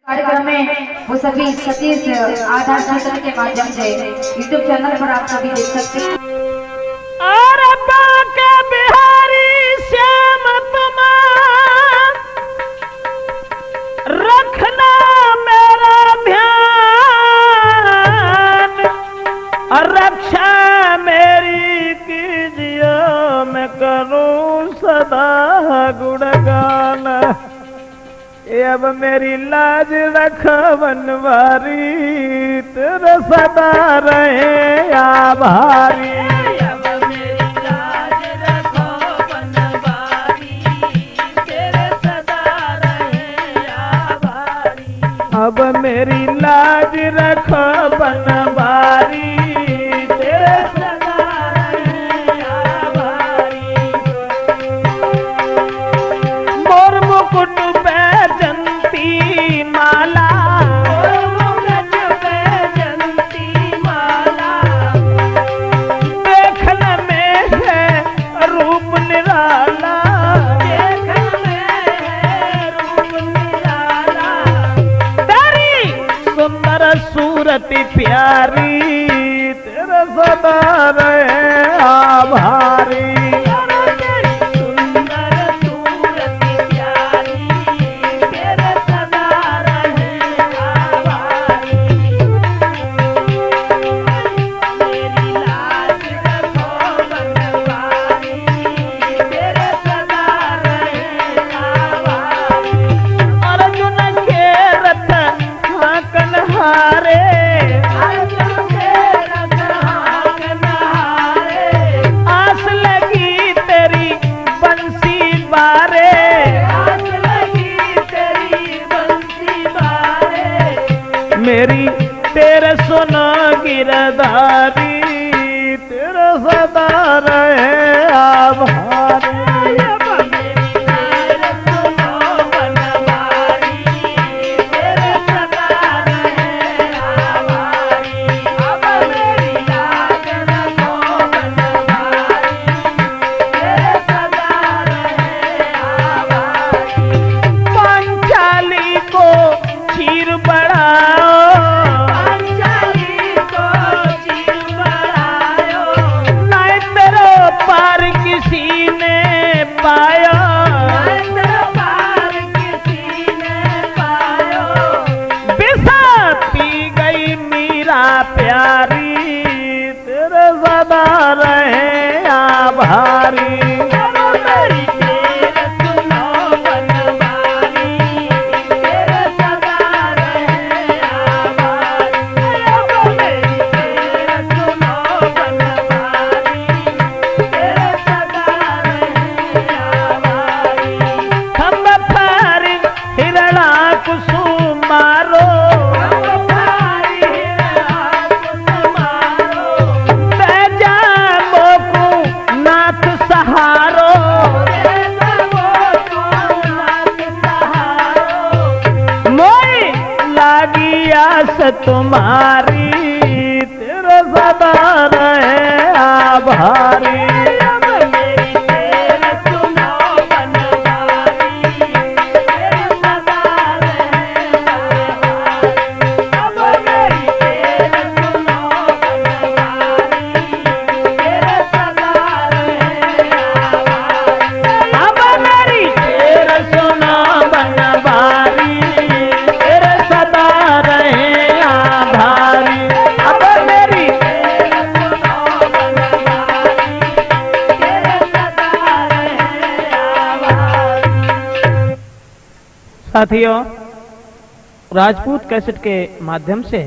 कार्यक्रम में वो सभी सतीश आधार क्षेत्र के माध्यम से यूट्यूब चैनल पर आप सभी देख सकते हैं। और के बिहारी श्याम तुम्हार रखना मेरा ध्यान और रक्षा मेरी कीजिए, मैं करूं सदा गुणगान। अब मेरी लाज रख बनवारी, तेरा सदा रहे आभारी। अब मेरी लाज रखो बनवारी, तेरे सदा रहे आभारी। अब मेरी लाज रख बनवारी, तेरे सदा रहे आभारी। मोर मुकुट पे जंती माला, मुकुट पे जंती माला, देखने में है रूप निराला। देखने में है रूप निराला। तेरी सुंदर सूरत प्यारी, तेरा सदा रहे आभारी। सुंदर सूरत प्यारी, तेरे सदा रहे आभारी। मेरी लाज रखो बनवारी, तेरे सदा रहे आभारी। अर्जुन के रथ हाकन हारे, अर्जुन के रथ हाकन हारे, आस लगी तेरी बंसी बारे। आस लगी तेरी बंसी बारे। मेरी तेरे सुनो गिरधारी, तेरा सदा रहे आभारी। अब मेरी लाज सुनो बनवारी, तेरे सदा रहे आभारी। अब मेरी लाज रखो बनवारी, तेरे सदा रहे आभारी। पांचाली को चीर बढ़ाओ, पांचाली को चीर बढ़ायो, नहीं तेरो पार किसी ने पाया। पार किसी ने पायो। बिसा पी गई मीरा प्यारी, तेरे सदा रहे आभारी। अब मेरी तेरे सुनो बनवारी, तेरे सदा रहे आभारी। अब मेरी तेरे सुनो बनवारी, तेरे सदा रहे आभारी। खम्ब पर हिरणा कुसुमारो, बैजा मोकू नाथ सहारो। मोई लागी आस तुम्हारी, तेरा सदा रहे आभारी। अब मेरी तेरा सुनो बनवारी, तेरे सदा रहे आभारी। अब मेरी साथियों, राजपूत कैसेट के माध्यम से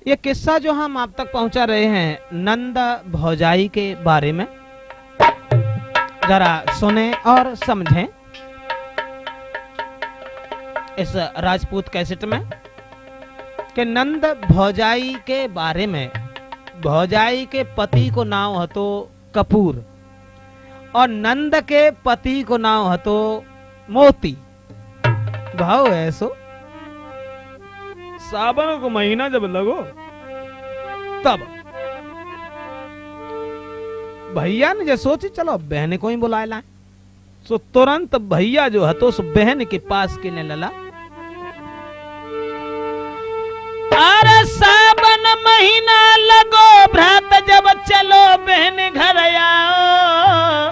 ये किस्सा जो हम आप तक पहुंचा रहे हैं नंद भौजाई के बारे में, जरा सुने और समझें। इस राजपूत कैसेट में कि नंद भौजाई के बारे में, भौजाई के पति को नाम हतो कपूर और नंद के पति को नाम हतो मोती। भाव ऐसो सावन को महीना जब लगो तब भैया ने जो सोची चलो बहन को ही बुलाए लाए, सो तुरंत भैया जो हतो सो बहन के पास के ने लला महीना लगो भ्रात जब चलो बहन घर आओ,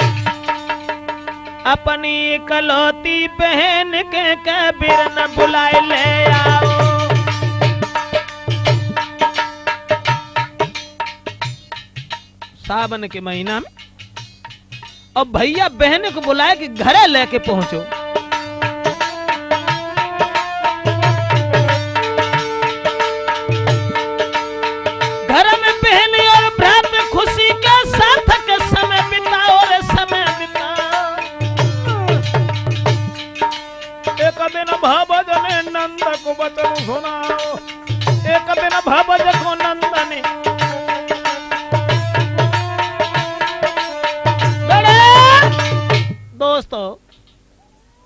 अपनी इकलौती बहन के कबीर न बुलाए ले आओ। सावन के महीना में और भैया बहन को बुलाए कि घरे लेके पहुंचो। घर में बहन और भ्रात खुशी के साथ के समय बिताओ रे समय बिताओ। एक दिन भवज ने नंद को वचन सुनाओ, एक दिन भवज को नंद ने दोस्तों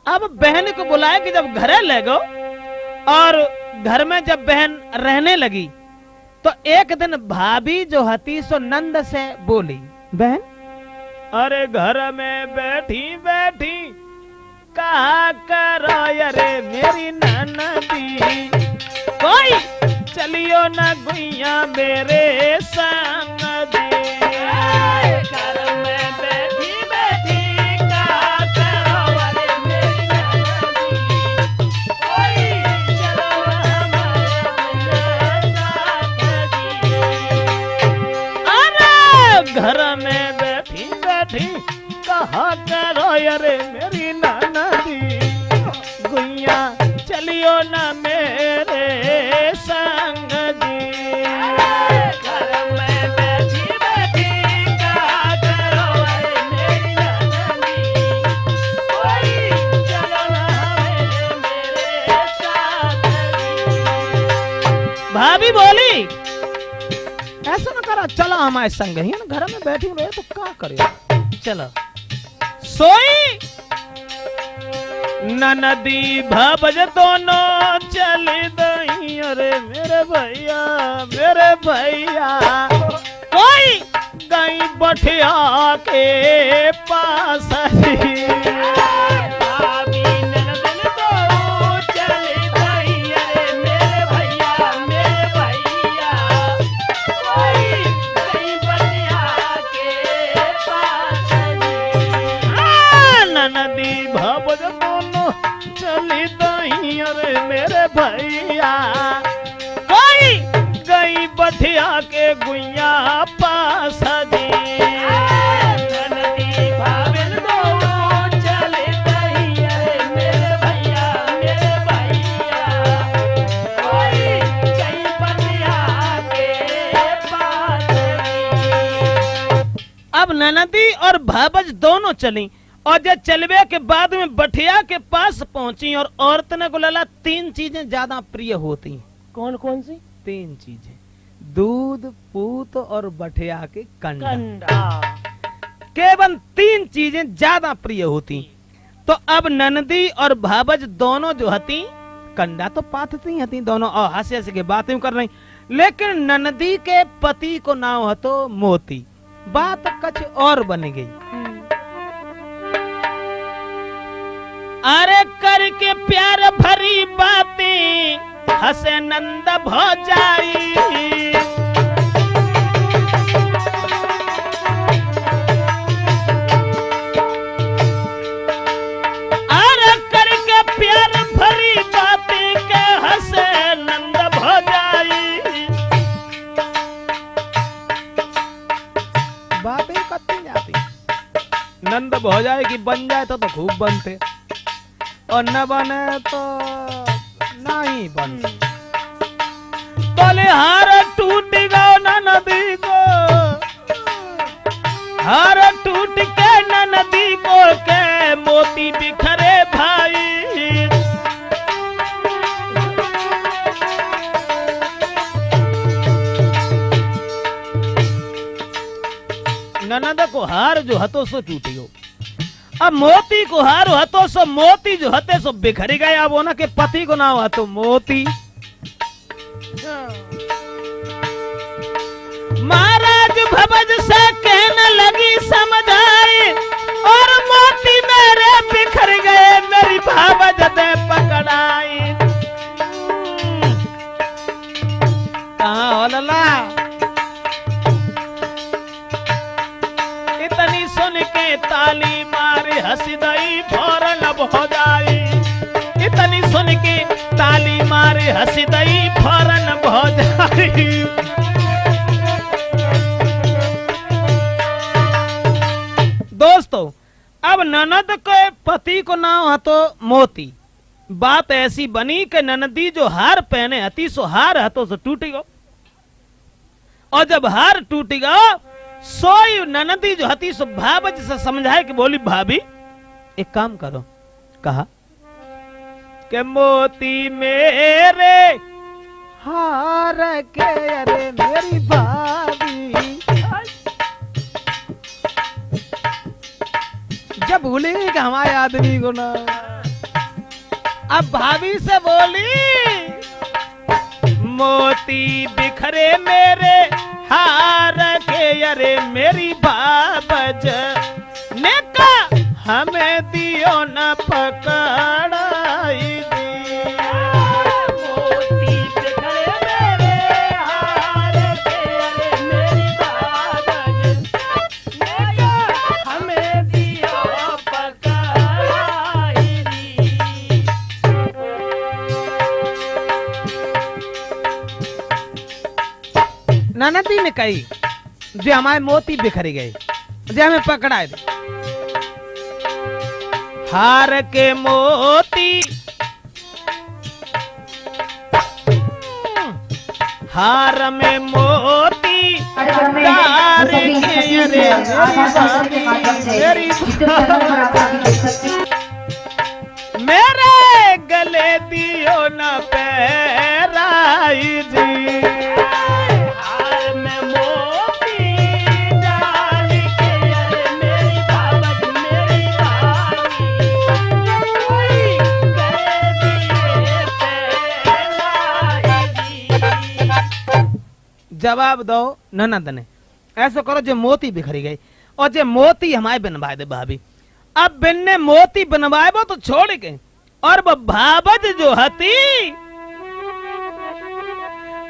अब बहन को बुलाया कि जब घरे ले गो और घर में जब बहन रहने लगी तो एक दिन भाभी जो हती सो नंद से बोली, बहन अरे घर में बैठी बैठी कहा करो अरे मेरी ननदी, कोई चलियो ना गुइया मेरे संग दे। घर में बैठी बैठी कहा करो अरे मेरी ननदी, कोई चलो घर में बैठी बैठी कहा करो अरे मेरी ननदी, गुइया चलियो ना मेरे संग जी। घर में बैठी बैठी कहा करो अरे मेरी ननदी, कोई चलो ना मेरे संग जी। भाभी बोली ऐसा ना करा, चलो हमारे संग ही ना, घर में बैठी रहे तो क्या करे, चलो सोई। ननदी भवज दोनों चली दई अरे मेरे भैया कोई गई बठिया के पास नदी भवज दोनों चली दई अरे मेरे भैया, कोई गई बठिया के गुइया पास जी। नदी भवज दोनों चली दई अरे मेरे भैया कोई गई बठिया के पास जी। अब ननदी और भवज दोनों चली और जब चलवे के बाद में बठिया के पास पहुंची और औरत ने बोला तीन चीजें ज्यादा प्रिय होती हैं। कौन कौन सी? तीन चीजें, दूध, पूत और बठिया के कंडा। केवल तीन चीजें ज्यादा प्रिय होती। तो अब ननदी और भावज दोनों जो हती कंडा तो पाथती हती दोनों और हंसे हंसे के बातें कर रही, लेकिन ननदी के पति को नाम हतो मोती। बात कुछ और बन गई। अरे करके प्यार भरी बातें हंसे नंद भौजाई, अरे करके प्यार भरी बातें के हंसे नंद भौजाई। बातें कत्ती जाती, नंद भौजाई की बन जाए तो खूब बनते और न बने तो नहीं बन। बोले हार टूट गो नदी को, हार टूट के नदी को के मोती बिखरे भाई। ननद को हार जो हतो सो टूटी हो, अब मोती को हार हतो सो मोती जो हते सो बिखरी गए। अब होना के पति को नाम हतो मोती। महाराज भवज से कहने लगी समझाई, और मोती मेरे बिखर गए मेरी भवज दे पकड़ाई। कहाँ हो लला हंसी दई फौरन भौजाई। इतनी सुन के ताली मारे हंसी दई फौरन भौजाई। दोस्तों, अब ननद के पति को नाम हतो मोती। बात ऐसी बनी कि ननदी जो हार पहने हती सो हार हतो सो टूट गयो। और जब हार टूट गयो सोई ननदी जो हती सो भाभी से समझाए कि बोली भाभी एक काम करो। कहा कि मोती मेरे हार के अरे मेरी भाभी। जब भूलेंगे कि हमारे आदमी को ना। अब भाभी से बोली मोती बिखरे मेरे हार के अरे मेरी बाबज ने कहा हमें दियो न पकड़ाई दी। मोती बिखरे मेरे हार के अरे मेरी बाबज ने कहा हमें दियो पकड़ाई दी। ननदी ने कही जो हमारे मोती बिखर गए जो हमें पकड़ा दे। हार के मोती हार में मोती तार के अरे मेरी मेरे गले दियो न पैराई जी। हार में मोती डाल के अरे मेरी बाबज मेरी भाभी गए दिए पहलाई दी। जवाब दो ननद ने ऐसा करो जो मोती बिखरी गई और जो मोती हमारे बनवाए दे भाभी। अब बिन ने मोती बनवाए वो तो छोड़ के और वो भाबज जो हती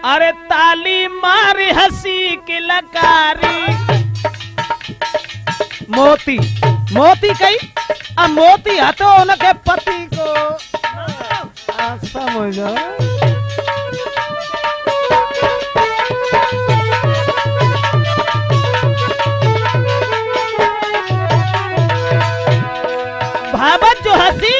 अरे ताली मारी हंसी की लकारी। मोती मोती कही अब मोती हतो उनके पति को समझो। भाबज जो हंसी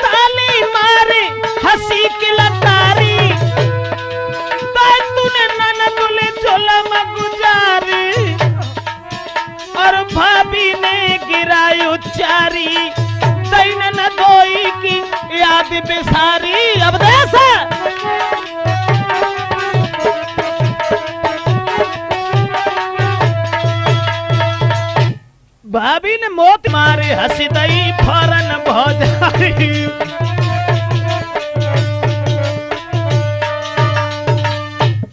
ताली मारे हंसी की लतारी तूने ननदुले झोलम गुजारी और भाभी ने गिराई उच्चारी दैन न दोई की याद बिसारी। अब देसा भाभी ने मोती मारे हंसी दई फौरन भौजाई।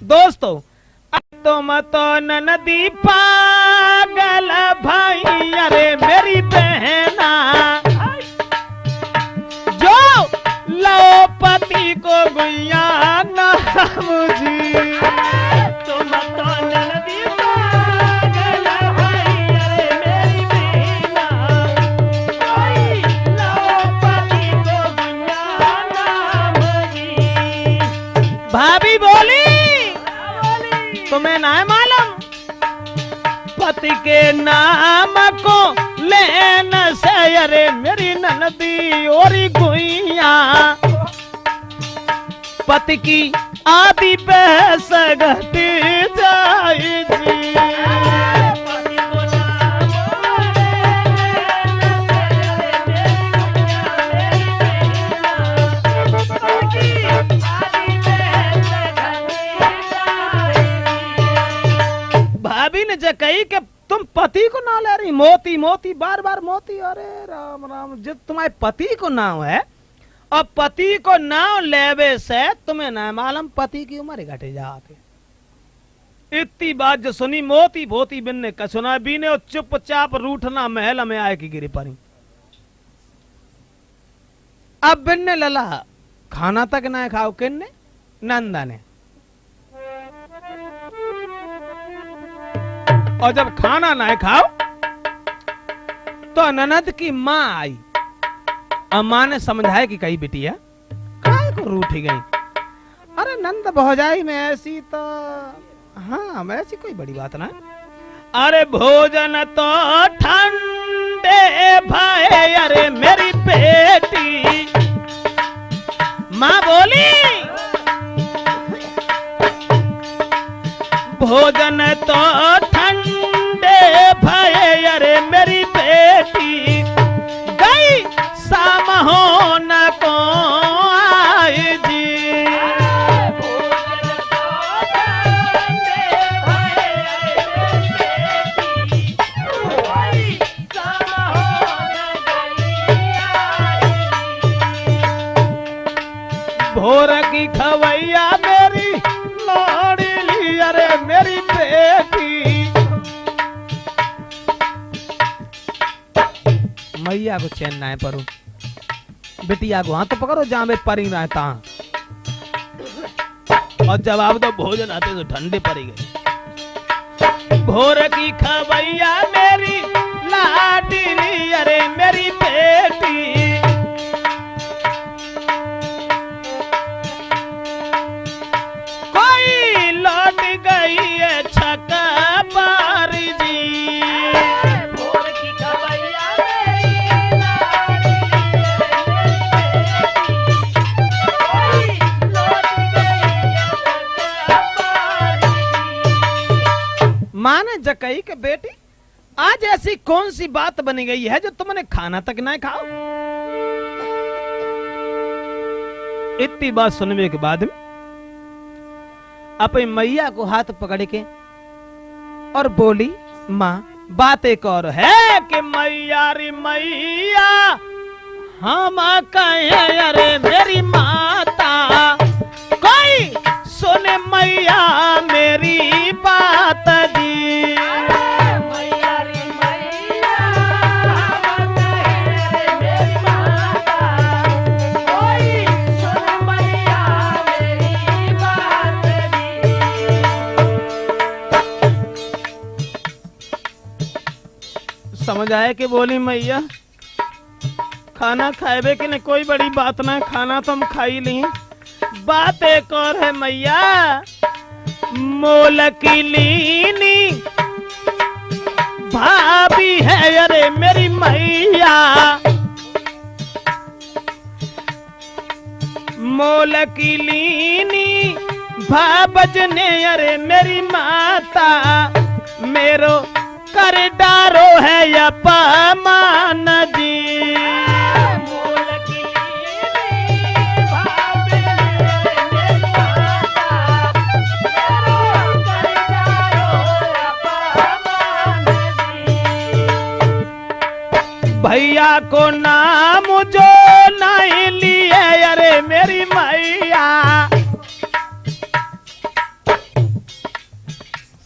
दोस्तों अब तुम तो ननदी पागल भाई अरे मेरी बहना जो लो पति को गुइया ना मुझी। तुम तो ननदी पागल भाई अरे मेरी बहना लो पति को गुइया ना मुझी। भाभी बोली तुम्हें ना है मालूम पति के नाम को लेने से अरे मेरी ननदी और गुइया पति की आदि बहस घट जाएगी। पति को नाम भाभी ने जो कही कि तुम पति को ना ले रही मोती मोती बार बार मोती। अरे राम राम जब तुम्हारे पति को नाम है और पति को नाम लेवे से तुम्हें ना मालूम पति की उम्र घटे जाते। इतनी बात जो सुनी मोती भोती बिन ने कसुना बी ने और चुपचाप रूठना महल में आए की गिरी पड़ी। अब बिन ने लला खाना तक ना खाओ किन ने नंदा ने। और जब खाना ना खाओ तो ननद की माँ आई और माँ ने समझाया कि कही बिटिया काय को रूठ गई। अरे नंद भौजाई में ऐसी तो हाँ मैं ऐसी कोई बड़ी बात ना। अरे भोजन तो ठंडे भाई अरे मेरी बेटी। माँ बोली भोजन तो ठंडे भाई अरे मेरी बेटी। गई शाम हो न को आई जी। भोर की खवैया मेरी लाडली अरे मेरी बेटी। मैया को चैन ना परू बेटिया को हाथ तो पकड़ो जहां में परी रहता। और जवाब दो भोजन आते तो ठंडे पड़ी गई। भोर की खवैया मेरी लाडली अरे मेरी बेटी। कोई लौट गई है छका बारी जी। भोर की खवैया मेरी लाडली लौट गई माँ ने जकई के बेटी आज ऐसी कौन सी बात बनी गई है जो तुमने खाना तक ना खाओ। इतनी बात सुनने के बाद में अपनी मैया को हाथ पकड़ के और बोली माँ बात एक और है कि मैया री मैया हम कहे अरे मेरी माता। कोई सुने मैया मेरी बात जी। मैया रे मैया हम कहे मेरी माता। कोई सुन मैया मेरी बात दी। समझ आए कि बोली मैया खाना खाएबे कि नहीं कोई बड़ी बात ना। खाना तो हम खा ही ली। बात एक और है मैया मोल की लीनी भाभी है अरे मेरी मैया। मोल की लीनी भाबजने अरे मेरी माता। मेरो कर डारो है अपमान जी। मोल की लीनी भाभी मेरी माता। मेरो करजारो अपमान दी। भैया को नाम जो नहीं लिए अरे मेरी मैया।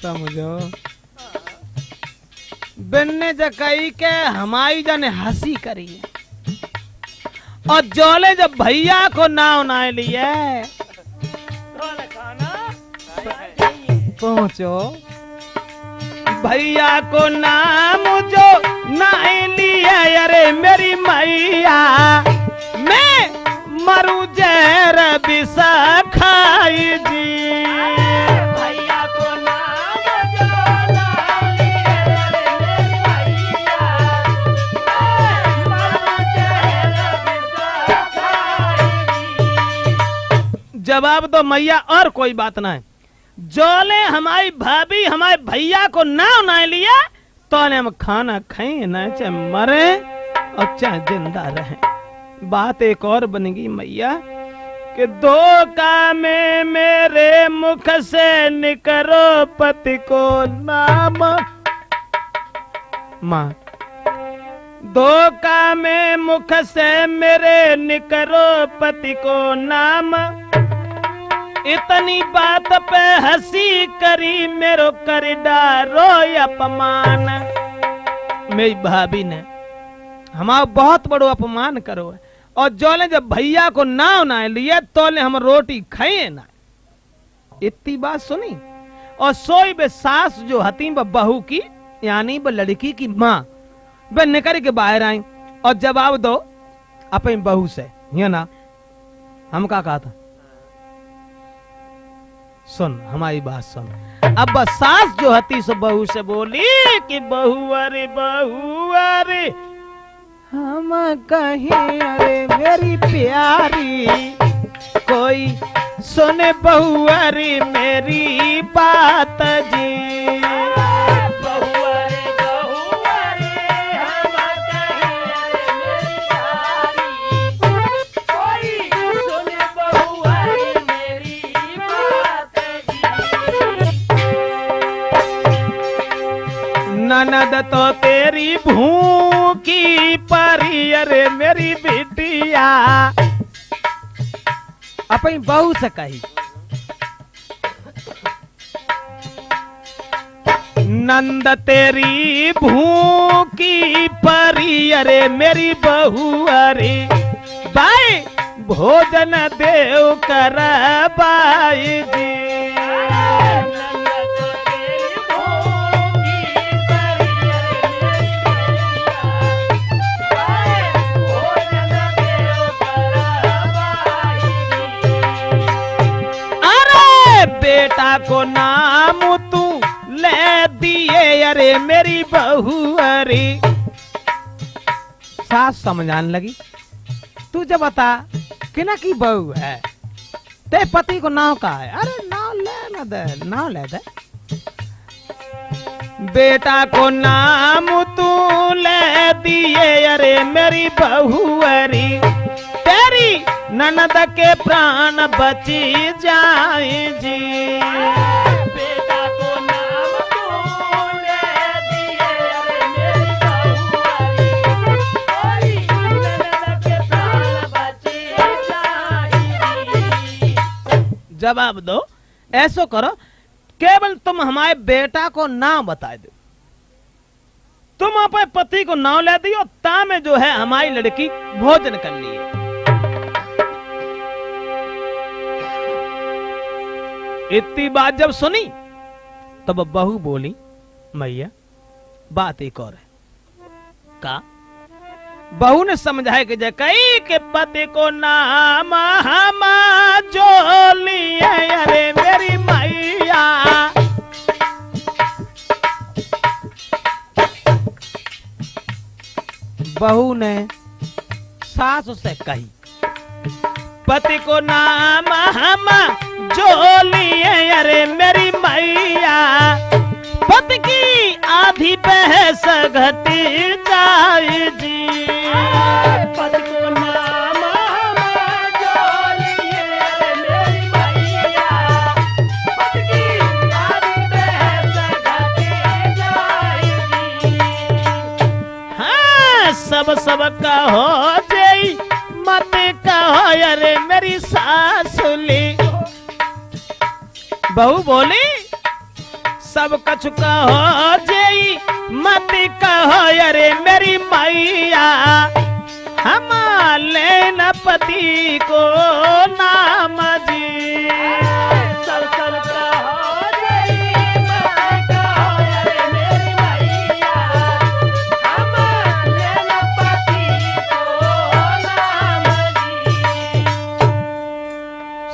समझो बिन्ने जकई के हमारी जन हंसी करी है और जोले जब भैया को नाव ना लिए पहुंचो भैया को नाम जो नहीं लिए अरे मेरी मैया। मैं मरू जहर बिसा खाई जी। भैया को नाम जो ना लिए मेरी मैया। मर जहर बिसा खाई। जवाब दो मैया और कोई बात ना है। जोले हमारी भाभी हमारे भैया को नाव ना लिया तो हम खाना खाएं ना चाहे मरे और चाहे जिंदा रहें। बात एक और बनेगी मैया कि धोखा में मेरे मुख से निकरो पति को नाम। माँ धोखा में मुख से मेरे निकरो पति को नाम। इतनी बात पे हंसी करी मेरो कर डारो अपमान। मेरी भाभी ने हमारा बहुत बड़ो अपमान करो है और जोले जब भैया को नाव ना लिए तोले हम रोटी खाए ना। इतनी बात सुनी और सोई बे सास जो हती बहू की यानी ब लड़की की माँ वे निकल के बाहर आई और जवाब दो अपनी बहू से, ये ना हम का कहा था। सुन हमारी बात सुन। अब बस सास जो हती सो बहू से बोली कि बहू अरे हम कहें अरे मेरी प्यारी, कोई सुने बहू अरे मेरी बात जी। ननद तो तेरी भूखी परी अरे मेरी बिटिया, अपनी बहू से कही नंद तेरी भूखी परी अरे मेरी बहू अरे बाई भोजन देव कर बाई जी। बेटा को नाम तू ले दिए अरे मेरी बहू अरे। सास समझाने लगी तू जब बता कि ना की बहू है ते पति को नाम का है, अरे नाम ले ना दे, नाम ले दे। बेटा को नाम तू ले दिए अरे मेरी बहू अरे, तेरी ननद के प्राण बची जाए जी। बेटा को नाम तू ले दिए अरे मेरी बहू अरे, ननद के प्राण बची जाए। जवाब दो, ऐसो करो केवल तुम हमारे बेटा को नाम बता दो, तुम अपने पति को नाम ले दियो, ता में जो है हमारी लड़की भोजन कर ली। इतनी बात जब सुनी तब बहू बोली मैया बात एक और है। का बहू ने समझाया कि कही के पति को नाम हम जो लिए अरे मेरी मैया, बहू ने सास से कही पति को नाम हम जो लिए अरे मेरी मैया, पति की आधी बहस घटी जाए जी। पति को नाम हम जो लिए अरे मेरी मैया, पति की आधी बहस घटी जाए जी। हाँ सब कहो जय मत कहो अरे मेरी सासुली। बहू बोली सब कछु कहो जय मत कहो अरे मेरी मैया, हम लेना पति को नाम जी। सब कहो जय मत कहो अरे मेरी मैया, हम लेना पति को नाम जी।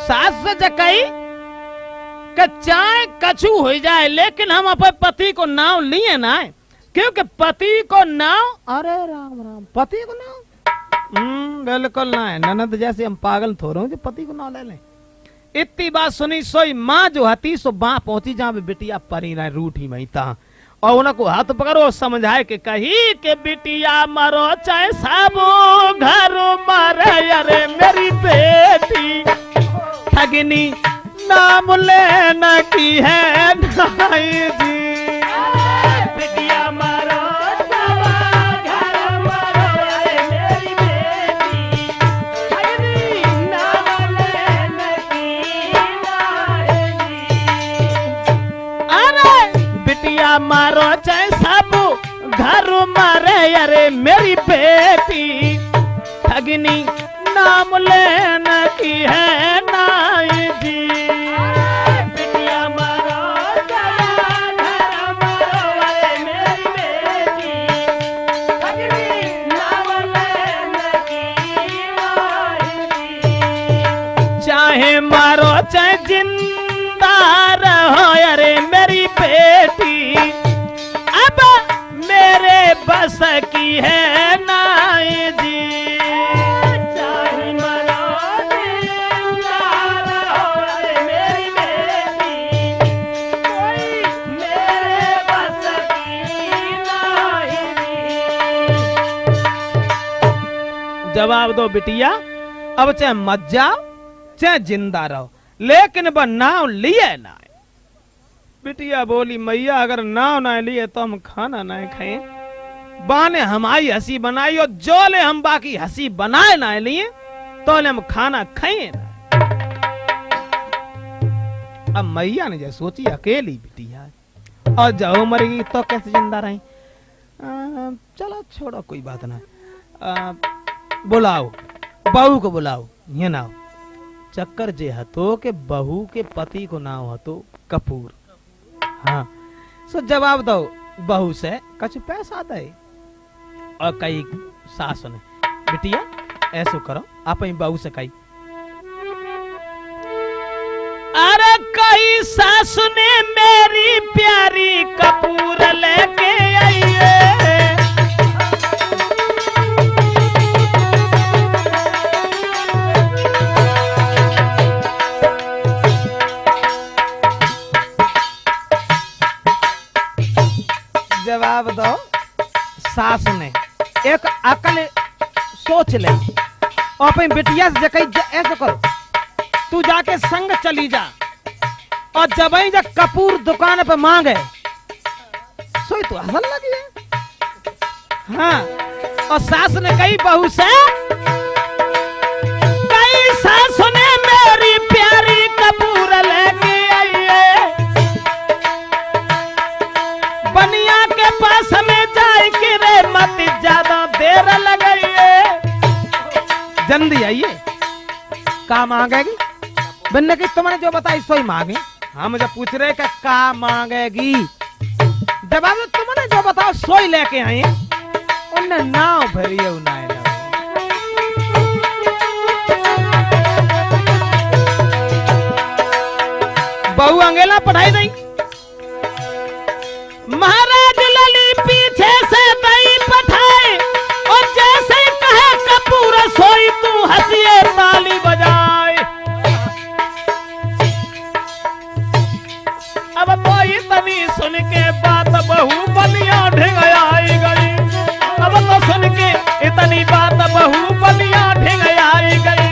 सास से जकई चाहे कछु हो जाए लेकिन हम अपने पति को नाम लिए ना, क्योंकि पति को नाम अरे राम राम पति को नाम बिल्कुल ना है। ननद जैसे हम पागल थोड़े जो पति को नाम ले लें। इतनी बात सुनी सोई माँ जो हती सो बाँ पहुंची जहाँ पे बिटिया परी ना रूठी मई था, और उनको हाथ पकड़ो समझाए के कही के बिटिया मरो चाहे सबो घर मरे अरे मेरी बेटी, ठगनी नाम लेना की है नाई जी। बिटिया मारो घर मारो अरे मेरी बेटी, ठगनी नाम लेना की नाई जी। अरे बिटिया मारो चाहे सब घर मारे अरे मेरी बेटी, ठगनी नाम लेना की है नाई जी। चाहे मारो चाहे जिंदा रहो अरे मेरी बेटी, अब मेरे बस की है नाई जी। चाहे मरो जिंदा रहो अरे मेरी बेटी, कोई मेरे बस की नहीं जी। जवाब दो बिटिया, अब चाहे मत जाओ चाहे जिंदा रहो, लेकिन वह नाव लिए ना। बिटिया बोली मैया अगर नाव ना लिए तो हम खाना ना खाएं। बाने हमारी हंसी बनाई और जो ले हम बाकी हंसी बनाए ना लिए तो ले हम खाना खाएं ना। अब मैया ने जो सोची अकेली बिटिया और जाओ मरेगी तो कैसे जिंदा रही। चलो छोड़ो कोई बात ना, बुलाओ बहू को बुलाओ। ये नाव चक्कर जे हतो के बहू के पति को नाव हतो कपूर। हाँ सो जवाब दो बहू से कुछ पैसा दे। और कई सास ने बिटिया ऐसो करो आप बहू से कही, अरे कई सास ने मेरी प्यारी कपूर लेके आइए। जवाब दो सास ने एक अकल सोच ले और अपनी बिटिया से ऐसा करो तू जाके संग चली जा और जब ही जब कपूर दुकान पे मांगे सोई तो हंसन लगी है। हाँ और सास ने कही बहू से, कई सास ने मेरी प्यारी कपूर लेके आई है, बनिया के पास में जाए कि रे मत ज्यादा देर लगाइए, जल्दी आइए। का मांगेगी बनने की तुमने जो बताई सोई मांगे। हम जब पूछ रहे का मांगेगी, जवाब तुमने जो बताओ सोई लेके आई। उन्हें नाव भरी है उन्हें बहू अंगेला पढ़ाई नहीं। महाराज लली पीछे से दई पठाए और जैसे कहे कपूर सोई तू हंसिए ताली बजाए। अब कोई तनी सुन के बात बहू बलिया ढिंग आई गई। अब तो सुन के इतनी बात बहू बलिया ढिंग आई गई।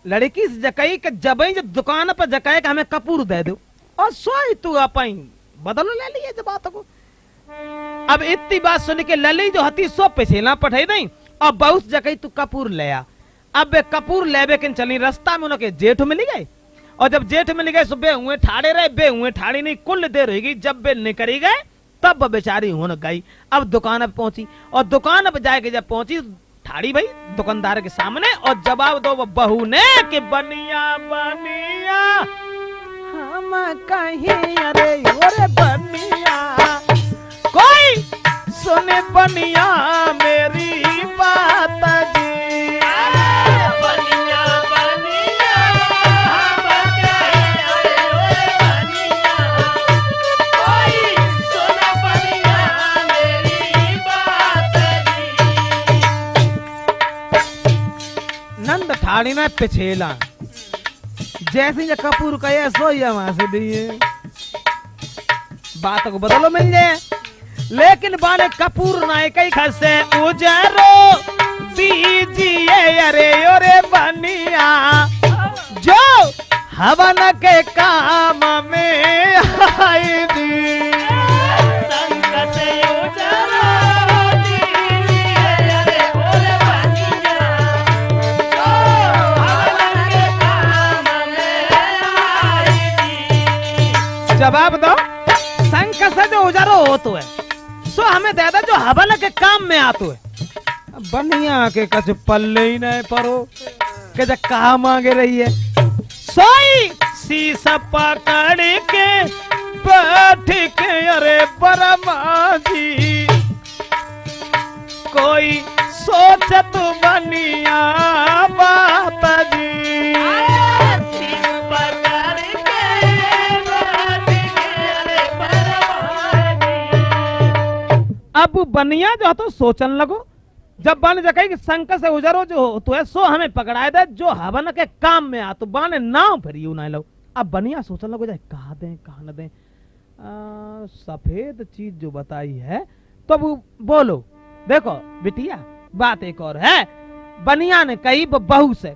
लड़की से जकई के जबई जब दुकान पर जकाए कि हमें कपूर दे दो और सोई तू अपई बदल ले लिए जब बात को। अब इतनी बात सुन के लली जो हती सो पैसेला पठाई नहीं और बहुत जकई तू कपूर ले आ। अब बे कपूर लेबे के चली रास्ता में उनके जेठ मिली गए और जब जेठ मिल गए सुबह हुए ठाड़े रहे बे हुए ठाड़ी नहीं कुल देर होगी। जब बे निकली गए तब बेचारी होने गई। अब दुकान पे पहुंची और दुकान पे जाके जब पहुंची ठाड़ी भाई दुकानदार के सामने और जवाब दो वो बहू ने कि बनिया बनिया हम कहीं अरे ओरे बनिया कोई सुने बनिया मेरी बात जी। बनिया बनिया हम कहीं अरे ओरे बनिया, कोई सुन बनिया मेरी बात जी। नंद ठाड़ी में पिछेला जैसे ये कपूर कहे सोई वहां से दिए बात को बदलो मिल जाए। लेकिन बाने कपूर नाय कई खसे उजरो दीजिए अरे ओरे बनिया जो हवन के काम में आई दी। संकट उजरो दीजिए अरे ओरे बनिया, जो हवन के काम में आई दी। जवाब दो संकट से जो उजारो हो तो है सो हमें दे दो जो हवन के काम में आतो है। बनिया के कछ पल्ले ही नहीं परो के जब कहा मांगे रही है। सोई शीशा पकड़ के बैठ के अरे बरमा जी कोई सोचत बनिया बात जी। सिर पकड़ के बात करे परवानी। अब बनिया जो तो सोचन लगो, जब बन जकई कि संकट से उजरो जो हो तो है सो हमें पकड़ाए दे जो हवन के काम में आ, तो बाने नाव फिर यू ना लो। अब बनिया सोचन लगो जाए कहा दें कहा न दें। सफेद चीज जो बताई है तो वो बोलो। देखो बिटिया बात एक और है, बनिया ने कही बहू से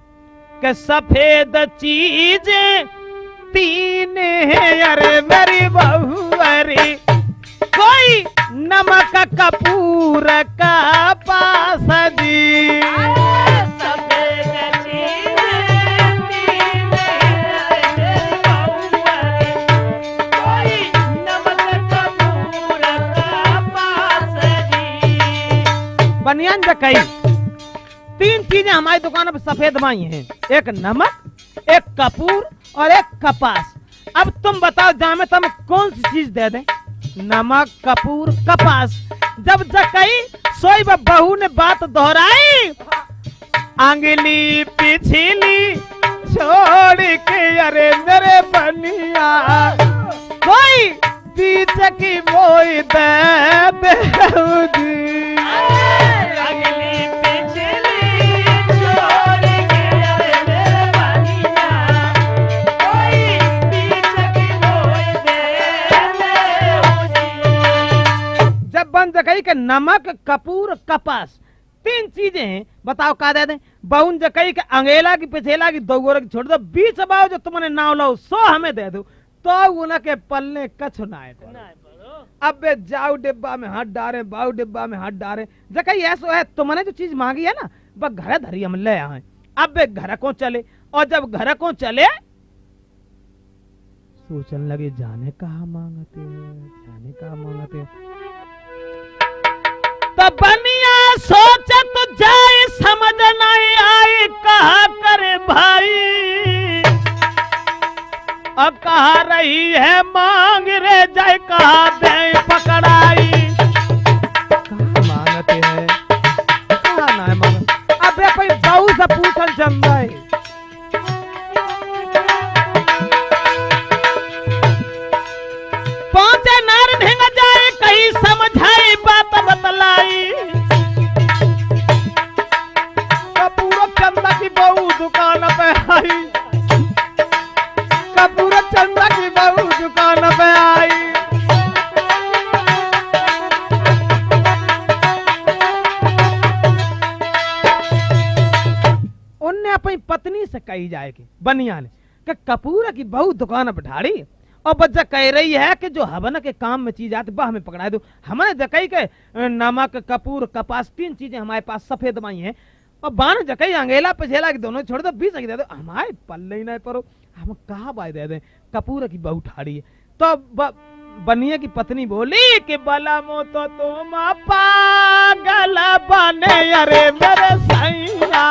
कि सफेद चीजें तीन है अरे मेरी बहू अरे, कोई नमक कपूर का पास दी। सफेद चीजें तीन है बहुअरे, कोई नमक कपूर का पास दी। बनियान जकई तीन चीजें हमारी दुकान पर सफेद माई हैं, एक नमक, एक कपूर और एक कपास। अब तुम बताओ जामे तुम कौन सी चीज दे दें? नमक, कपूर, कपास। जब जकई सोई बहू ने बात दोहराई, आंगली पिछली छोड़ के अरे मेरे बनिया, कोई बीच की मोई दे देऊ जी। अगली पिछली छोड़ के अरे मेरे बनिया, कोई बीच की मोई दे देऊ जी। जब बन जकई के नमक, कपूर, कपास तीन चीजें हैं, बताओ का दे दें? बहुन जकई के अंगेला की पिछेला की दो गोर की छोड़ दो, बीच बाव जो तुमने नाव लो सो हमें दे दो, तो उनके पल्ले कछ ना आए। अब बे जाओ डिब्बा में हाथ डारे, बाऊ डिब्बा में हाथ डारे। जकई ऐसो है तुमने जो चीज मांगी है ना वह घर धरी हम ले आए। अब बे घर को चले, और जब घर को चले सोचने लगे जाने कहा मांगते जाने कहा मांगते। तब बनिया सोचत जाए समझ नहीं आई कहा करे भाई, अब कहा रही है मांग रे जाए कहा दे पकड़ाई। कहा मांगते हैं कहा ना मांग। अब कोई बहू से पूछल चंदा है, पहुंचे नार ढेंग जाए कहीं समझाई बात बतलाई। कपूर चंदा की बहू दुकान पे आई, कपूर चंदा की बहू दुकान पे आई। उनने अपनी पत्नी से कही जाए कि बनिया ने कि कपूर की बहू दुकान पे ठाड़ी, और बच्चा कह रही है कि जो हवन के काम में चीज आती वह हमें पकड़ा दो। हमने जकई के नमक, कपूर, कपास तीन चीजें हमारे पास सफेद माई हैं, और बान जकई अंगेला पिछेला की दोनों छोड़ दो, बीच दे दो, हमारे पल्ले ही नहीं पड़ो, हम कहा बाय दे दें? कपूर की बहू ठाड़ी है। तो बनिए की पत्नी बोली कि बला मो तो तुम पागल बने अरे मेरे सैया,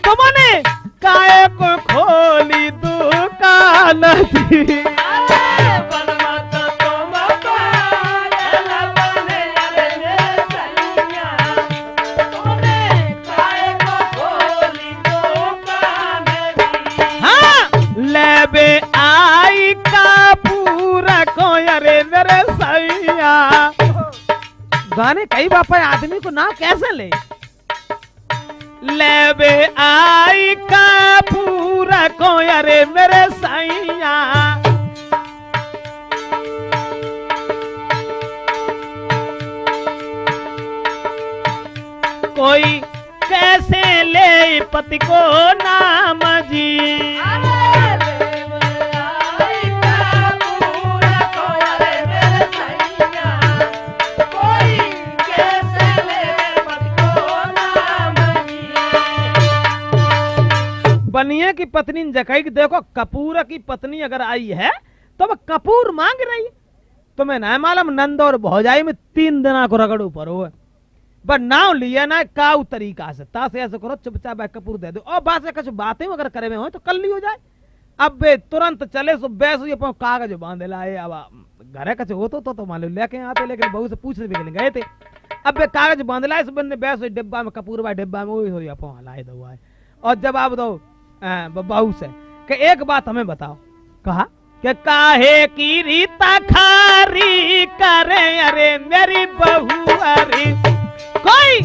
तुमने काहे को खोली दुकान जी। लेबे आई का पूरा को अरे मेरे सैया। गाने कई बापा आदमी को ना कैसे ले? लेबे आई का पूरा को अरे मेरे सैया, कोई कैसे ले पति को नाम जी। बनिए की पत्नी ने जकई कि देखो कपूर की पत्नी अगर आई है तो वह कपूर मांग रही है, तुम्हें ना मालूम नंद और भौजाई में 3 दिना को रगड़ ऊपर हो, बट नाव लिया ना काउ तरीका से तासे ऐसे करो चुपचाप कपूर दे दो, और बात से कुछ बातें अगर करे में हो तो कल ली हो जाए। अब बे तुरंत चले सो बैस कागज बांधे लाए। अब घरे कछ हो तो मालूम लेके आते, लेकिन बहू से पूछने भी गए थे अब वे कागज बांधला इस बंदे बैस डिब्बा में कपूर भाई डिब्बा में वही हो या पो हलाए दो आए और जवाब दो बहू से कि एक बात हमें बताओ। कहा कि काहे की रीता खारी करे अरे मेरी बहू अरे कोई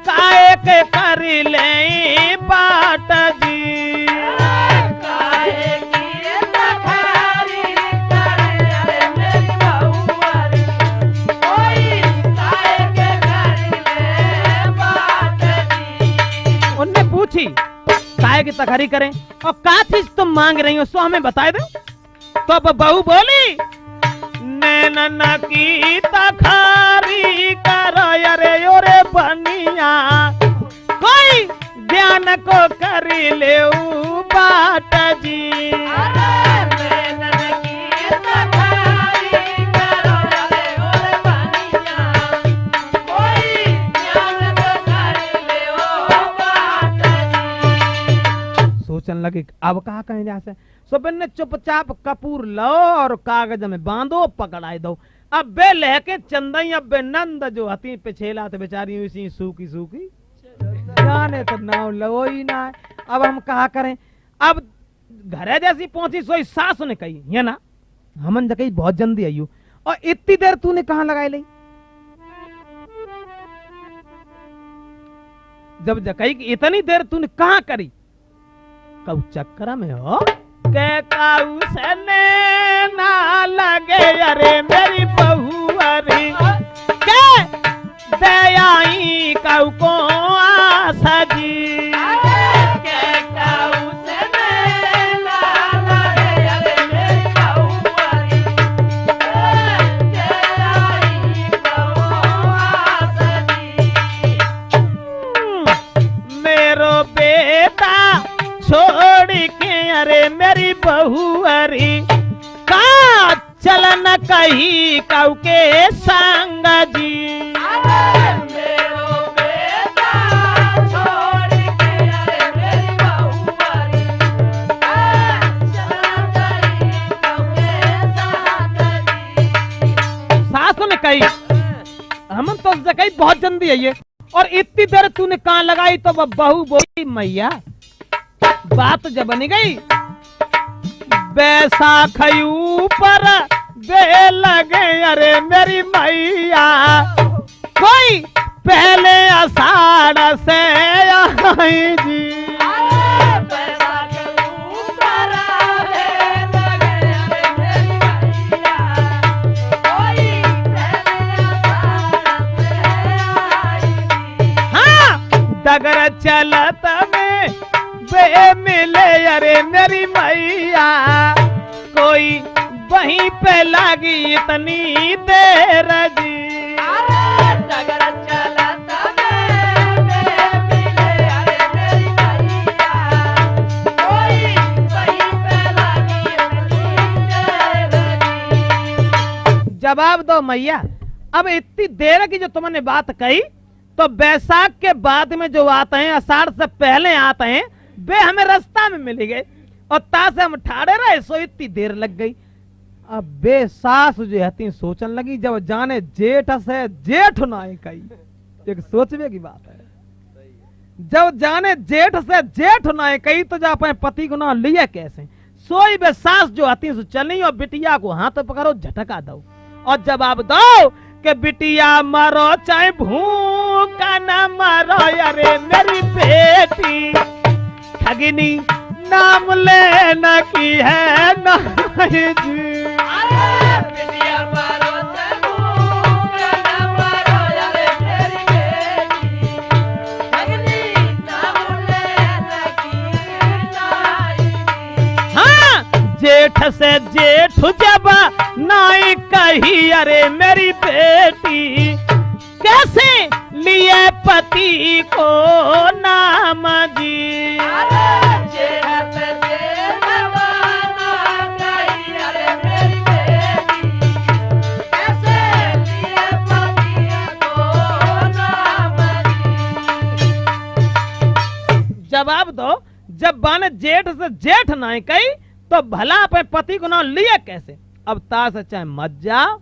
काहे के कर ले बाट जी काहे की तखारी करे अरे मेरी बहुआरी कोई काहे के कर ले बात जी। उनने पूछी काहे की तखारी करें और का चीज तुम मांग रही हो सो हमें बता दो। तो अब बहू बोली नैनन की तखारी करो अरे ओरे बनिया कोई ध्यान को कर ले बाट जी सोचने लगे अब कहा कहीं जा से सुबन ने चुपचाप कपूर लो और कागज में बांधो पकड़ाई दो। अब बे लहके चंदई अब बे नंद जो हती पिछेला थे बेचारी इसी सूखी सूखी जाने तो नाव लो ही ना। अब हम कहा करें अब घरे जैसी पहुंची सोई सास ने कही है ना हमन जकई बहुत जल्दी आई और इतनी देर तूने कहां लगाई ली। जब जकई की इतनी देर तूने कहां करी कऊ चक्कर में हो के काऊ से ना लगे अरे मेरी बहू अरे के दयाई काऊ को आशा जी के काऊ से ना लगे अरे मेरी बहुआरी के आई कहो आशा जी। मेरो बेटा छोड़ के अरे मेरी बहू अरे का चलन कही काऊ के संग जी मेरो बेटा छोड़ के अरे मेरी बहुआरी चला गई कौके साथ जी। सासू ने कही हम तो जगह बहुत जल्दी आई है और इतनी देर तूने कहां लगाई तो वह बहू बोली मैया बात जब बनी गई बैसाखयू पर बे लगे अरे मेरी मैया कोई पहले आषाढ़ से आई जी पैसा के ऊपर आवे लगे अरे मेरी मैया कोई पहले आषाढ़ से आई जी। हाँ डगर चलत में बे मिले अरे मेरी मैया कोई वहीं पे लगी इतनी देर जी डगर चलत में मिले अरे मेरी मैया कोई वहीं पे लगी इतनी देर जी। जवाब दो मैया अब इतनी देर की जो तुमने बात कही तो बैसाख के बाद में जो आते हैं आषाढ़ से पहले आते हैं वे हमें रास्ता में मिल गए और ता से हम ठाड़े रहे सो इतनी देर लग गई। अब बे सास जो हती सोचन लगी जब जाने जेठ से जेठ ना कही एक सोचने की बात है जब जाने जेठ से जेठ ना कही तो जब अपने पति को ना लिए कैसे सोई बे सास जो हती सो चली और बिटिया को हाथ पकड़ो झटका दो और जवाब दो कि बिटिया मरो चाहे भूखा न मरो अरे मेरी बेटी ठगिनी नाम लेना की है नहीं जी बिटिया मारो तबू न मारो अरे मेरी बेटी ठगनी नाम लेना की नाई। हाँ जेठ से जेठ जब नाई कही अरे मेरी बेटी कैसे लिए पति को नाम जी जवाब दो जब बाने जेठ से जेठ ना कही तो भला अपने पति को नाम लिए कैसे। अब ताश चाहे मत जाओ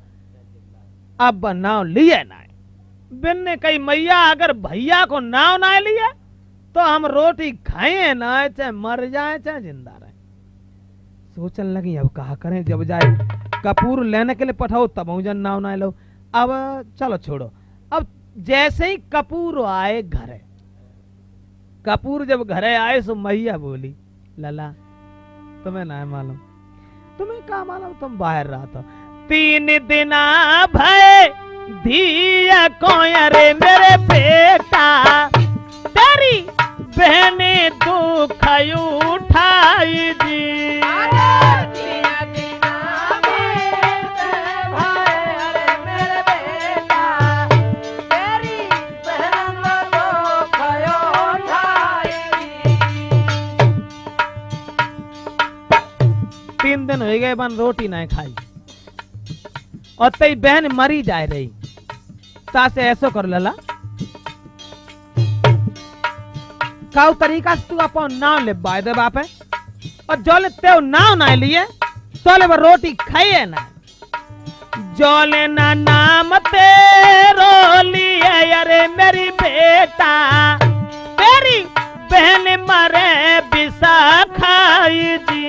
अब नाम लिए ना बिन ने कही मैया अगर भैया को नाव ना लिया तो हम रोटी खाए ना चाहे मर जाए चाहे जिंदा रहे। सोचने लगी अब कहा करें, जब जाए कपूर लेने के लिए पठाओ तब जन नाव ना लो। अब चलो छोड़ो। अब जैसे ही कपूर आए घरे, कपूर जब घरे आए सो मैया बोली लला तुम्हें ना मालूम, तुम्हें क्या मालूम, तुम बाहर रहा था 3 दिन भय धिया कोयरे मेरे बेटा, तेरी बहने दुख उठाई जी। तीन दिन हो गए बन रोटी नहीं खाई और तेरी बहन मरी जाए रही। तासे ऐसो कर लला काउ तरीका से तू अपन नाम ले बाय दे बाप है, और जोले ते नाम ना लिए तोले वो रोटी खाइए ना। जोले ना नाम तेरो लिए अरे मेरी बेटा, तेरी बहन मरे बिसा खाई जी।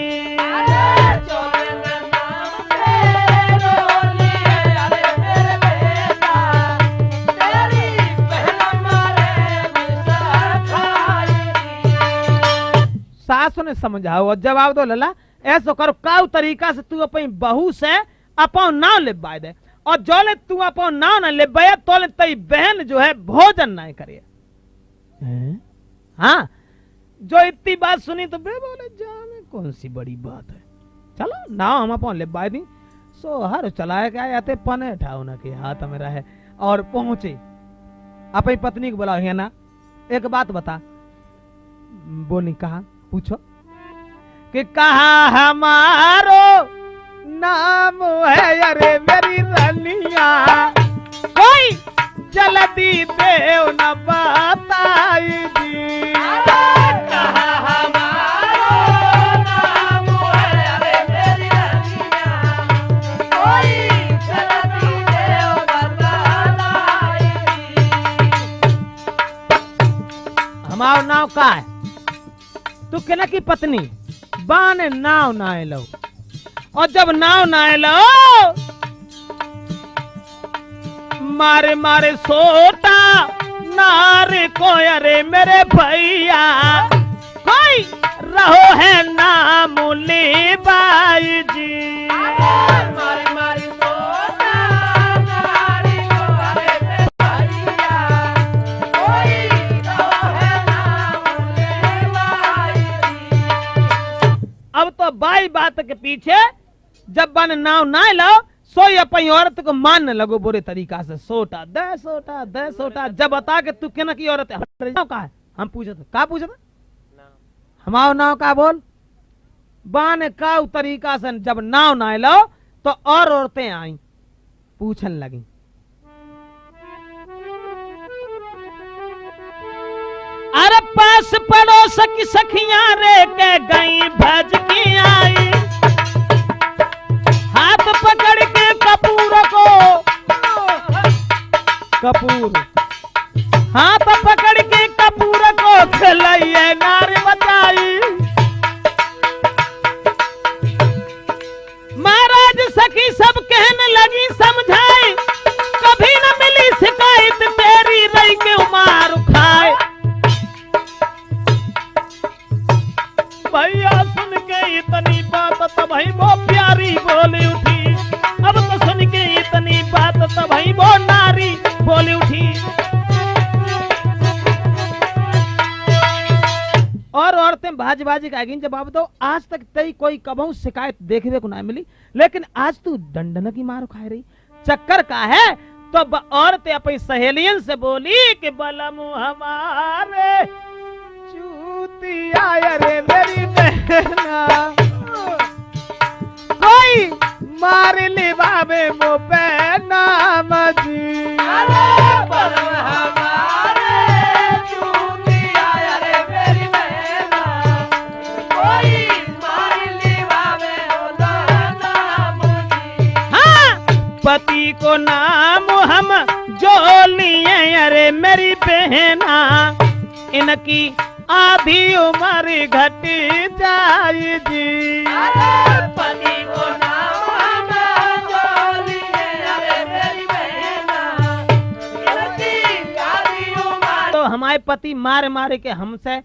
सासु ने समझाओ और जवाब दो लला ऐसो करो काउ तरीका से तू अपनी बहू से अपन नाम ले बाय दे, और जोले तू अपन नाम ना ले बाय तोले तेरी बहन जो है भोजन ना करे। हाँ जो इतनी बात सुनी तो बे बोले जाने कौन सी बड़ी बात है, चलो नाव हम अपन ले बाय दी। सो हर चलाए क्या आते पने ठाओ ना के हाथ में रहे और पहुंचे अपनी पत्नी को बोला है ना एक बात बता। बोली कहा पूछो कि कहा हमारो नाम है अरे मेरी रनिया, कोई जल्दी देव न बताई जी। कहा हमारो नाम है अरे मेरी रनिया, कोई जल्दी देव बताई जी। हमारा नाम का है तू केना की पत्नी बाने नाव ना लो, और जब नाव ना लो मारे मारे सोता नारे को अरे मेरे भैया, कोई रहो है नाम ले बाई जी। मारी मारी सोता नारी को अरे मेरे भैया, कोई रहो है नाम ले बाई जी। अब तो बाई बात के पीछे जब बन नाव ना लो सोई अपनी औरत को मानने लगो बुरे तरीका से। सोटा दे सोटा दे सोटा, जब बता के तू केना की औरत है का है हम पूछे थे का पूछे थे हमारा नाव का बोल बाने का तरीका से जब नाव ना लो तो और औरतें आई पूछन लगी। अरे पास पड़ोस की सखियां रे के गई भज की आई, हाथ पकड़ के कपूर को कपूर हाथ पकड़ के कपूर को खिलाइए नारी बताई। महाराज सखी सब कहने लगी समझाए, कभी न मिली शिकायत तेरी रही के उमार खाए। भैया सुन के इतनी बात तब भाई वो प्यारी बोली उठी, अब तो सुन के इतनी बात तब भाई वो नारी बोली उठी। और औरतें भाज भाजी कहेगी जवाब दो, आज तक तेरी कोई कबहू शिकायत देखने को ना मिली, लेकिन आज तू दंडन की मार खाई रही, चक्कर का है। तो औरतें अपनी सहेलियन से बोली कि बलमु हमारे चूतिया रे मेरी बहना, कोई मार ले बाबे मो पे नाम जी। हमारे चूतिया रे मेरी बहना, कोई मार ले बाबे नाम जी। हाँ पति को नाम हम जो लिए मेरी बहना, इनकी आधी उम्र घट जाए जी। अरे पति को नाम जोली है, अरे मेरी बहना, इनकी आधी उम्र। तो हमारे पति मारे मारे के हमसे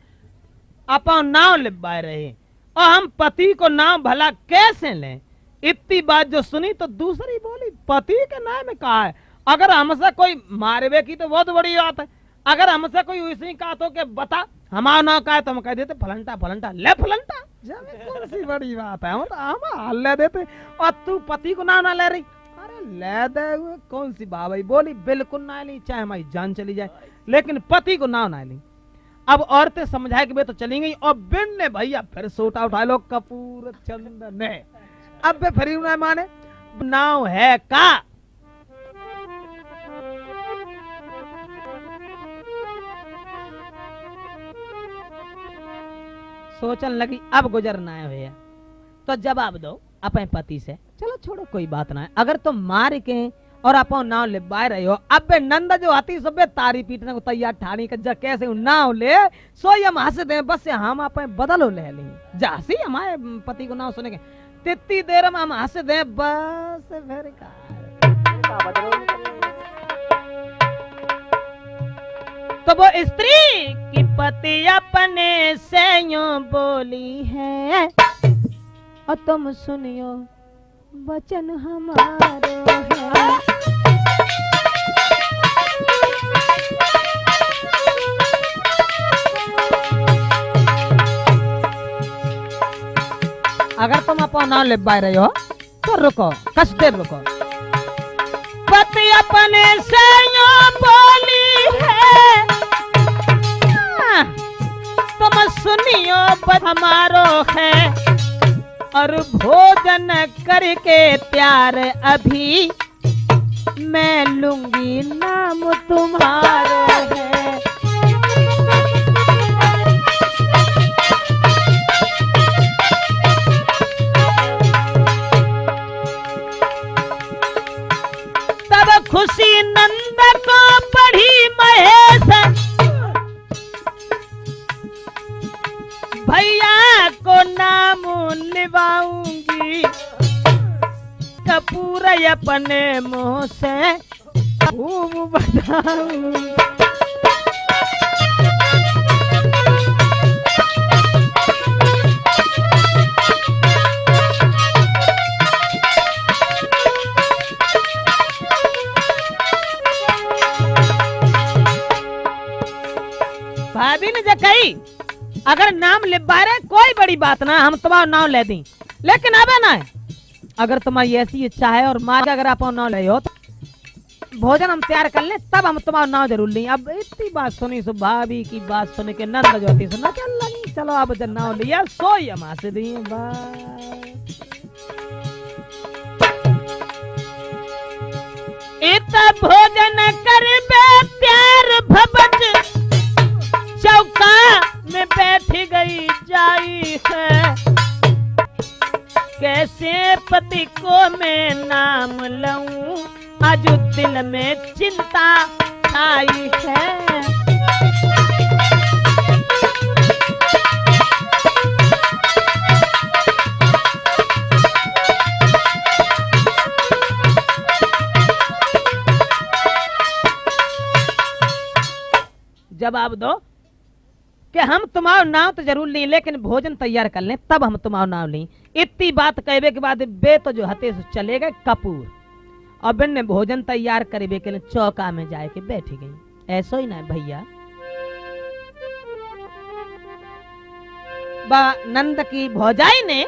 अपन नाव लिखवाए रहे, और हम पति को नाम भला कैसे लें। इतनी बात जो सुनी तो दूसरी बोली, पति के नाम में कहा है, अगर हमसे कोई मारवे की तो बहुत बड़ी बात है, अगर हमसे कोई उसी कहा तो के बता हमारा नाम का है, तो हम कह देते फलंटा फलंटा ले फलंटा, कौन सी बड़ी बात है, हम ले देते, और तू पति को नाम ना ले रही। अरे ले दे, कौन सी बात है। बोली बिल्कुल ना ली, चाहे हमारी जान चली जाए, लेकिन पति को नाम ना ली। अब औरतें समझाए कि वे तो चली गई, और बिन ने भैया फिर सोटा उठा लो, कपूर चंदन ने। अब वे फिर ना माने, नाव है का। सोचने लगी अब गुजरना है भैया, तो जवाब दो अपने पति से, चलो छोड़ो कोई बात ना है, अगर तुम मार के और अपन नाव ले बाय रहे हो, अब बे नंदा जो आती सब तारी पीटने को तैयार ठाणी का जा कैसे नाव ले, सो ये हंस दे, बस हम अपने बदलो ले लें, जासी हमारे पति को नाव सुनेंगे, तितनी देर में हम हंस दे, बस फिर का तो वो स्त्री की पति अपने से यूं बोली है, और तुम सुनियो वचन हमारो है। अगर तुम अपना नाम ले पा रहे हो तो रुको, कुछ देर रुको। पति अपने से यूं बोली है, तुम सुनियो हमारो है, और भोजन करके प्यार अभी मैं लूंगी नाम तुम्हारो है। तब खुशी नंद को पढ़ी महेश, भैया को नाम निभाऊंगी, कपूर अपने मुंह से खूब बताऊंगी। भाभी ने जो कही, अगर नाम लिबारे कोई बड़ी बात ना, हम तुम्हारा नाम ले दी, लेकिन अब ना है, अगर तुम्हारी ऐसी इच्छा है और माँ अगर आप नाम ले हो तो भोजन हम तैयार कर ले, तब हम तुम्हारा नाम जरूर लें। अब इतनी बात सुनी सो भाभी की बात सुन के नंद जो थी सुना चल लगी, चलो अब जब नाम लिया सोई हम हंस दिए। इतना भोजन कर प्यार भबज चौका में बैठ गई जाई है, कैसे पति को मैं नाम लऊं, आज दिल में चिंता आई है। जवाब दो कि हम तुम्हारा नाम तो जरूर लें, लेकिन भोजन तैयार कर लें, तब हम तुम्हारा नाम लें। इतनी बात कहने के बाद बे तो जो हते से चले गए कपूर, और बिन ने भोजन तैयार करे के लिए चौका में जाए के बैठ गई। ऐसा ही ना भैया, नंद की भौजाई ने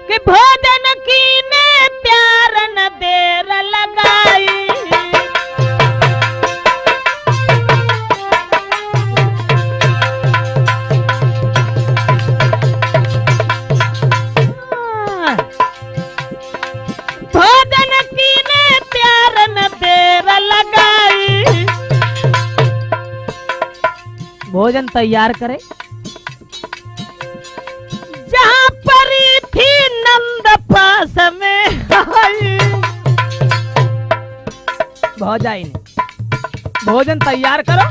कि भोजन की ने प्यार न देर लगाई, भोजन तैयार करे। जहां परी थी नंद पास में आई, भौजाई ने भोजन तैयार करो।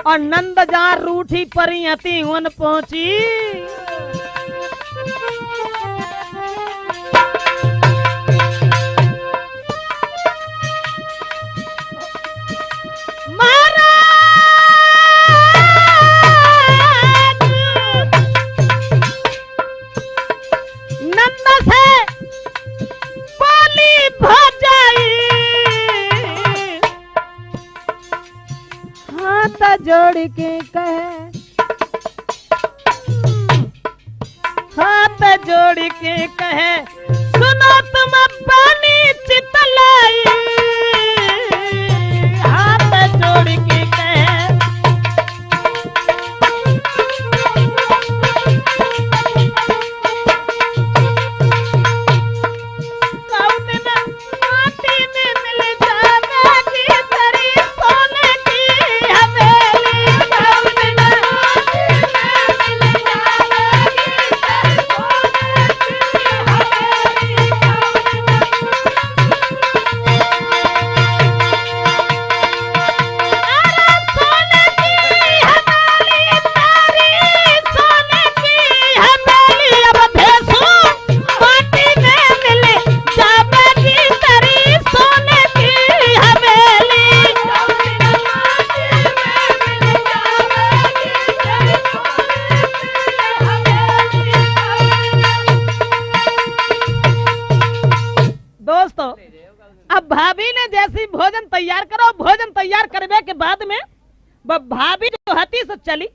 और नंद जहाँ रूठी परियति उन पहुंची। जोड़ के कहे, हाथ जोड़ के कहे, सुनो तुम पानी चितलाई। हाथ जोड़ के कहे, भोजन तैयार करो। भोजन तैयार करने के बाद में भाभी जो हती से चली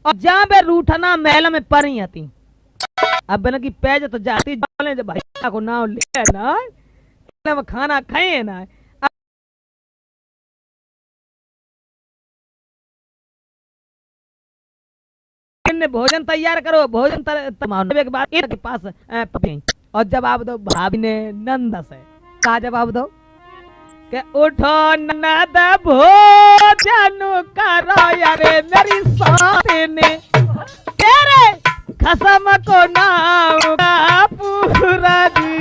और जहाँ बे रूठना महल में परी हती। अब बना की पैज तो जाती जब भाई को नाव ले ना खाना खाए ना। भोजन तैयार करो। भोजन के बाद के पास और जवाब दो भाभी ने नंद से का जवाब दो के उठो ननद भोजन करो यारे मेरी साथ ने तेरे खसम को नाम का पूरा दी।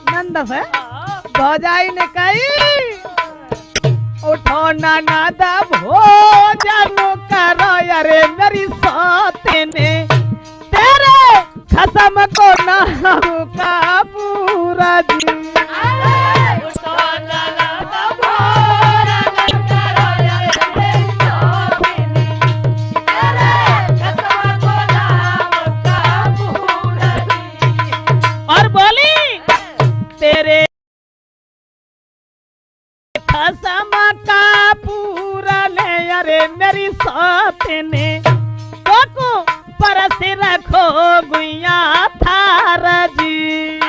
नंद से भौजाई ने कही उठो ननद भोजन करो यारे मेरी साथ ने तेरे खसम को नाम का पूरा दी। और बोली तेरे खसम का पूरा ले अरे मेरी साथ ने को परस रखो गुइया थार जी।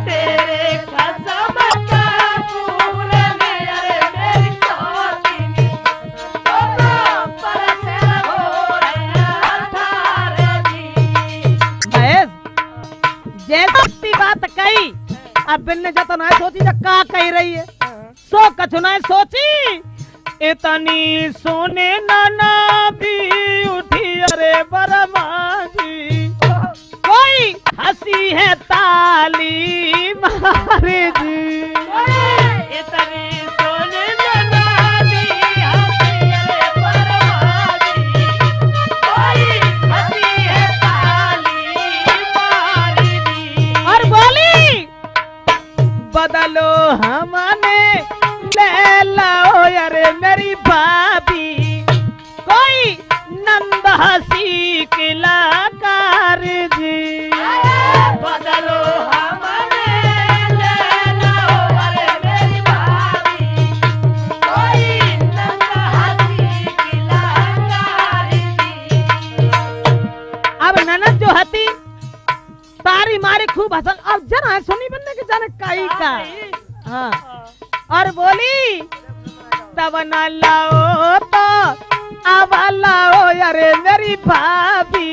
तेरे खसम का पूरा ले अरे मेरी साथ ने को परस रखो गुइया थार जी। जैसी बात कही अब बिन्ने जतो ना सोची जा का कह रही है सो कछु ना सोची। इतनी सोने नाना भी उठी अरे बरमाजी कोई हंसी है ताली मारे जी। इतनी सोने नाना भी हंसी अरे बरमाजी कोई हंसी है ताली मारे जी। और बोली बदलो हमने ले लाओ यारे मेरी भाभी कोई नंद हंसी कलाकार जी। बदलो हमने ले लाओ यारे मेरी भाभी कोई नंद हंसी कलाकार जी। अब ननद जो हती तारी मारी खूब हंसल। अब जना सुनी बनने के जाने काई का। हाँ और बोली तब न लाओ तो अब लाओ यारे मेरी भाभी।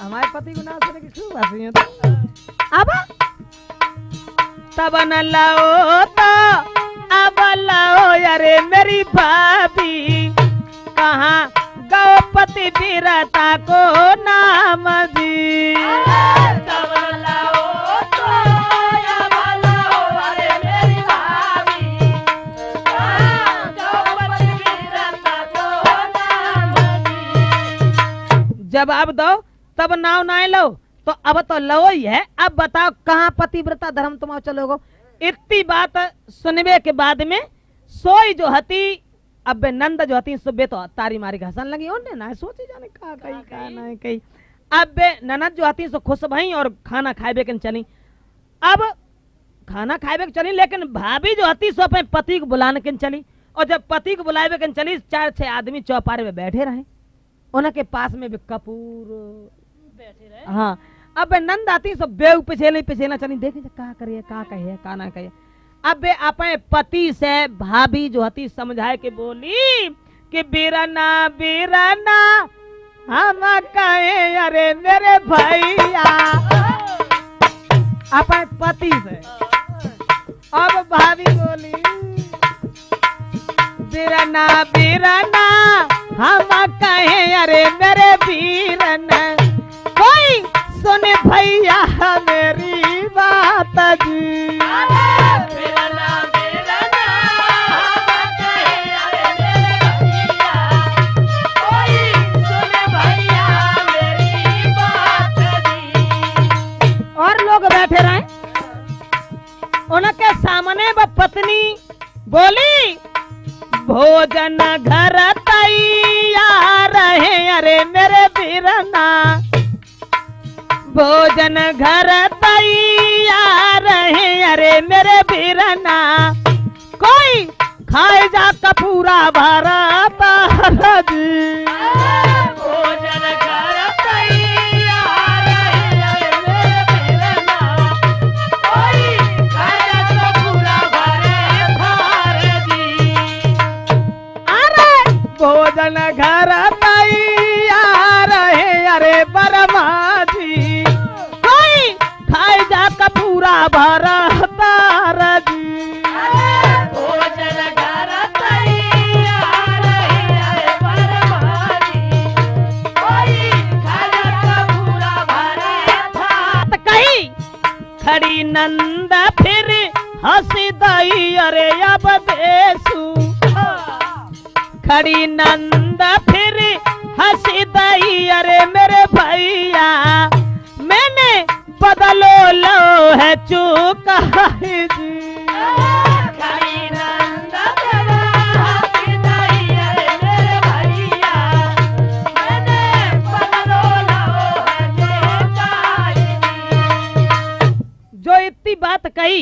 हमारे पति को ना सुने की खूब हंसी है तो अब तब न लाओ तो अब लाओ अरे मेरी भाभी कहाँ गौपति वीरता को नाम जी। तब लाओ तो या भलाओ अरे मेरी भाभी गौपति वीरता को नाम जी। जवाब दो तब नाव ना लो तो अब तो लो ही है। अब बताओ कहाँ पतिव्रता धर्म तुम चलोगो। इतनी बात सुनने के बाद में सोई जो हती अब नंद जो हती सुबह तो तारी मारी हसन लगी उन्हें ना सोची जाने का ना कही। अब ननद जो हती सो खुश भई और खाना खाए के चली। अब खाना खाए के चली लेकिन भाभी जो हती सो अपने पति को बुलाने के चली। और जब पति को बुलाए के चली 4-6 आदमी चौपारे में बैठे रहे। उनके पास में भी कपूर बैठे रहे। हाँ अब नंद आती सब बेव पिछेला चली देखे का करिए का कहिए का ना कहिए। अब वे अपने पति से भाभी जो हती समझाए के बोली कि बीराना बीराना हम कहे अरे मेरे भैया अपने पति से। अब भाभी बोली बीराना बीराना हम कहे अरे मेरे वीरन कोई सुने भैया मेरी बात जी। बीराना बीराना हम कहे अरे मेरे भैया कोई सुने भैया मेरी बात जी। और लोग बैठे रहे। उनके सामने वो पत्नी बोली भोजन घर तैयार है अरे मेरे बीरना भोजन घर तैयार है अरे मेरे बीरना कोई खाए जा कपूरा भारत जी। भोजन घर तैयार है अरे मेरे बीरना कोई खाए जा कपूरा भारत जी। अरे भोजन घर तैयार है अरे बरमा जी कोई खाए जा कपूरा भारत जी। भोजन घर तैयार है अरे बरमा जी कोई खाए जा कपूरा भारत। कही खड़ी नंद फिर हंसी दई अरे अब देसू खड़ी नंद फिर हंसी दई अरे मेरे भैया मैंने बदलो लो है चूक जी। खड़ी नंद तेरा हंसी दई अरे मेरे भैया मैंने बदलो लो है चूका जी। जो इतनी बात कही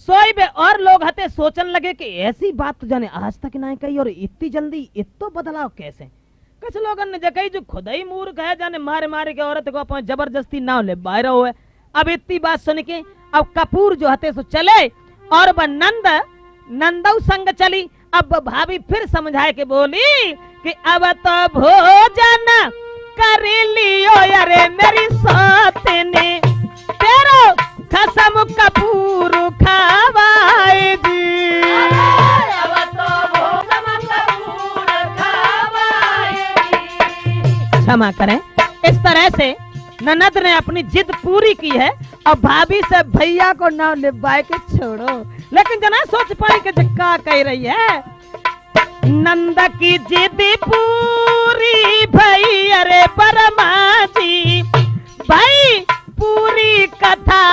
सोई बे और लोग हते सोचन लगे कि ऐसी बात तो जाने आज तक नहीं कही और इतनी जल्दी इतो बदलाव कैसे। कुछ लोगों ने जगह जो खुद ही मूर्ख है जाने मारे मारे के औरत को अपने जबरदस्ती नाव ले बाहर हुए। अब इतनी बात सुन के अब कपूर जो हते सो चले और वह नंदऊ संग चली। अब भाभी फिर समझाए के बोली कि अब तो भोजन कर लियो अरे मेरी सौतने तेरो खसम कपूर खावाए जी। अब तो भोजन कपूर खावाएगी। क्षमा करें। इस तरह से ननद ने अपनी जिद पूरी की है और भाभी से भैया को नाव निभाए के छोड़ो। लेकिन जना सोच पाए कि का कह रही है। नंद की जिद पूरी भई अरे बरमा जी भाई पूरी कथा